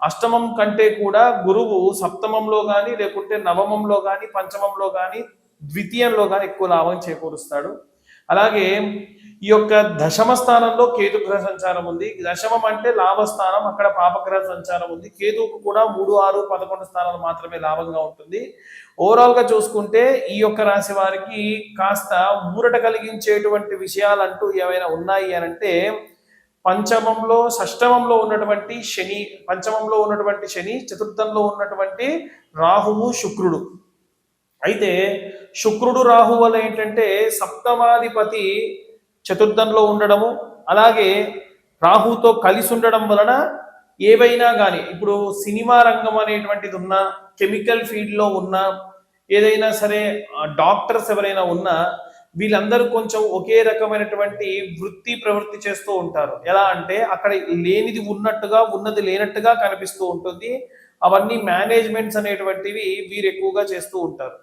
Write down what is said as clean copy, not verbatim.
అష్టమం కంటే కూడా గురువు సప్తమంలో కానీ లేకుంటే నవమంలో కానీ పంచమంలో కానీ ద్వితీయంలో కానీ ఎక్కువ లాభం చేకూరుస్తాడు. అలాగే ఈ యొక్క దశమ స్థానంలో కేతుగ్రహ సంచారం ఉంది. దశమం అంటే లాభస్థానం, అక్కడ పాపగ్రహ సంచారం ఉంది. కేతువుకు కూడా 3, 6, 11 స్థానాలు మాత్రమే లాభంగా ఉంటుంది. ఓవరాల్ గా చూసుకుంటే ఈ యొక్క రాశి వారికి కాస్త ఊరట కలిగించేటువంటి విషయాలు అంటూ ఏమైనా ఉన్నాయి అని అంటే షష్టమంలో ఉన్నటువంటి శని, పంచమంలో ఉన్నటువంటి శని, చతుర్థంలో ఉన్నటువంటి రాహువు, శుక్రుడు. అయితే శుక్రుడు రాహు వల్ల ఏంటంటే సప్తమాధిపతి చతుర్థంలో ఉండడము, అలాగే రాహుతో కలిసి ఉండడం వలన ఏవైనా కానీ ఇప్పుడు సినిమా రంగం అనేటువంటిది ఉన్నా, కెమికల్ ఫీల్డ్లో ఉన్నా, ఏదైనా సరే డాక్టర్స్ ఎవరైనా ఉన్నా వీళ్ళందరూ కొంచెం ఒకే రకమైనటువంటి వృత్తి ప్రవృత్తి చేస్తూ ఉంటారు. ఎలా అంటే అక్కడ లేనిది ఉన్నట్టుగా, ఉన్నది లేనట్టుగా కనిపిస్తూ ఉంటుంది. అవన్నీ మేనేజ్మెంట్స్ అనేటువంటివి వీరు ఎక్కువగా చేస్తూ ఉంటారు.